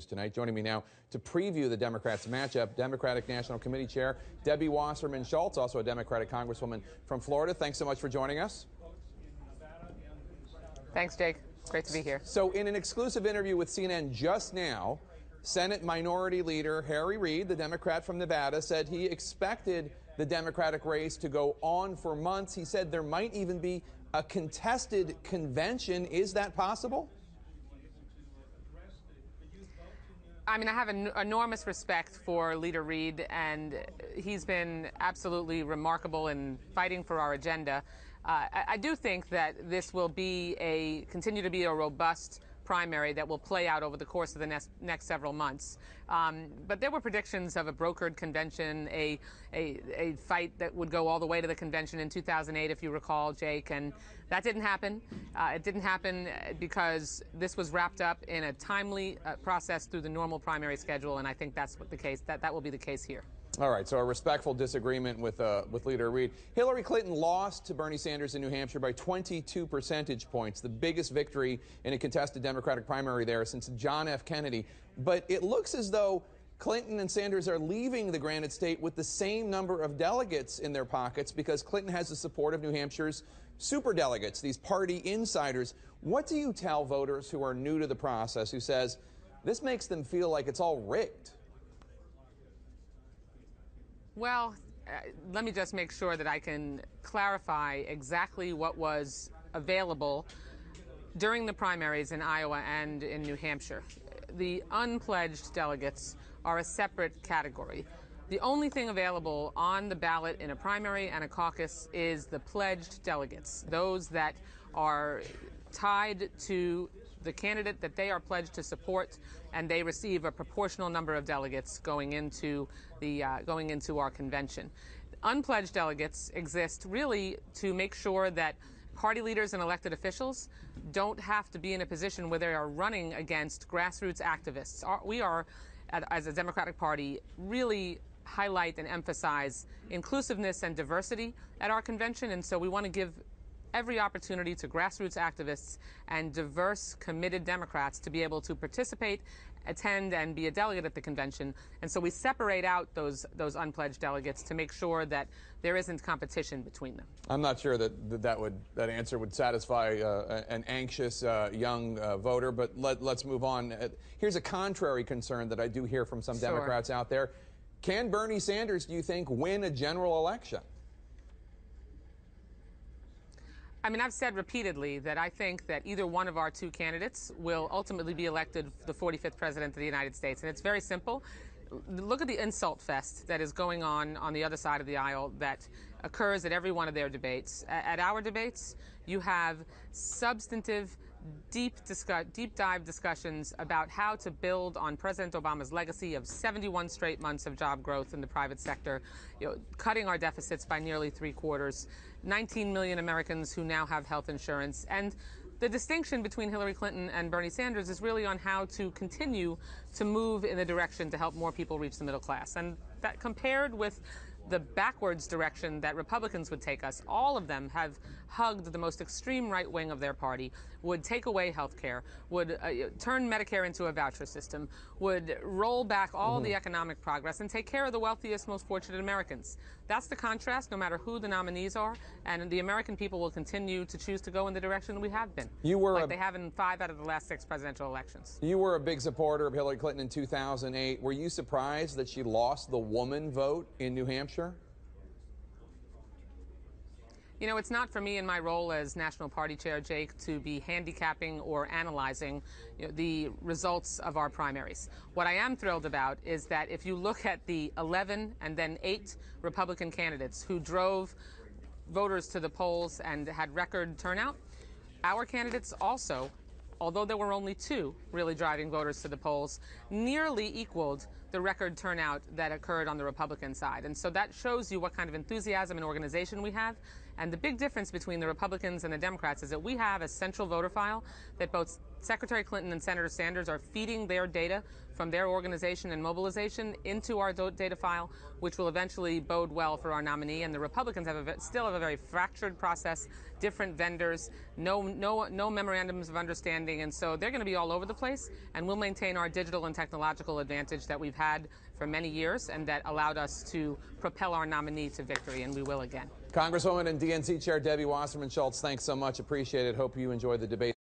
Tonight. Joining me now to preview the Democrats' matchup, Democratic National Committee Chair Debbie Wasserman Schultz, also a Democratic Congresswoman from Florida. Thanks so much for joining us. Thanks, Jake. Great to be here. So in an exclusive interview with CNN just now, Senate Minority Leader Harry Reid, the Democrat from Nevada, said he expected the Democratic race to go on for months. He said there might even be a contested convention. Is that possible? I mean, I have enormous respect for Leader Reid, and he's been absolutely remarkable in fighting for our agenda. I do think that this will continue to be a robust primary that will play out over the course of the next several months. But there were predictions of a brokered convention, a fight that would go all the way to the convention in 2008, if you recall, Jake, and that didn't happen. It didn't happen because this was wrapped up in a timely process through the normal primary schedule, and I think that's what the case. That will be the case here. All right, so a respectful disagreement with Leader Reid. Hillary Clinton lost to Bernie Sanders in New Hampshire by 22 percentage points, the biggest victory in a contested Democratic primary there since John F. Kennedy. But it looks as though Clinton and Sanders are leaving the Granite State with the same number of delegates in their pockets because Clinton has the support of New Hampshire's superdelegates, these party insiders. What do you tell voters who are new to the process who says this makes them feel like it's all rigged? Well, let me just make sure that I can clarify exactly what was available during the primaries in Iowa and in New Hampshire. The unpledged delegates are a separate category. The only thing available on the ballot in a primary and a caucus is the pledged delegates, those that are tied to the candidate that they are pledged to support, and they receive a proportional number of delegates going into our convention. Unpledged delegates exist really to make sure that party leaders and elected officials don't have to be in a position where they are running against grassroots activists. We are, as a Democratic Party, really highlight and emphasize inclusiveness and diversity at our convention, and so we want to give every opportunity to grassroots activists and diverse, committed Democrats to be able to participate, attend, and be a delegate at the convention. And so we separate out those unpledged delegates to make sure that there isn't competition between them. I'm not sure that answer would satisfy an anxious young voter, but let's move on. Here's a contrary concern that I do hear from some Democrats out there. Can Bernie Sanders, do you think, win a general election? I mean, I've said repeatedly that I think that either one of our two candidates will ultimately be elected the 45th president of the United States. And it's very simple. Look at the insult fest that is going on the other side of the aisle that occurs at every one of their debates. At our debates, you have substantive, deep dive discussions about how to build on President Obama's legacy of 71 straight months of job growth in the private sector, cutting our deficits by nearly 3/4, 19 million Americans who now have health insurance. And the distinction between Hillary Clinton and Bernie Sanders is really on how to continue to move in the direction to help more people reach the middle class. And that, compared with the backwards direction that Republicans would take us, all of them have hugged the most extreme right wing of their party, would take away health care, would turn Medicare into a voucher system, would roll back all the economic progress and take care of the wealthiest, most fortunate Americans. That's the contrast, no matter who the nominees are, and the American people will continue to choose to go in the direction we have been, like they have in 5 out of the last 6 presidential elections. You were a big supporter of Hillary Clinton in 2008. Were you surprised that she lost the woman vote in New Hampshire? You know, it's not for me in my role as National Party Chair, Jake, to be handicapping or analyzing the results of our primaries. What I am thrilled about is that if you look at the 11 and then 8 Republican candidates who drove voters to the polls and had record turnout, our candidates also, although there were only 2 really driving voters to the polls, nearly equaled the record turnout that occurred on the Republican side. And so that shows you what kind of enthusiasm and organization we have. And the big difference between the Republicans and the Democrats is that we have a central voter file that both Secretary Clinton and Senator Sanders are feeding their data from their organization and mobilization into our data file, which will eventually bode well for our nominee. And the Republicans still have a very fractured process, different vendors, no memorandums of understanding, and so they're going to be all over the place. And we'll maintain our digital and technological advantage that we've had for many years and that allowed us to propel our nominee to victory, and we will again. Congresswoman and DNC Chair Debbie Wasserman Schultz, thanks so much. Appreciate it. Hope you enjoyed the debate.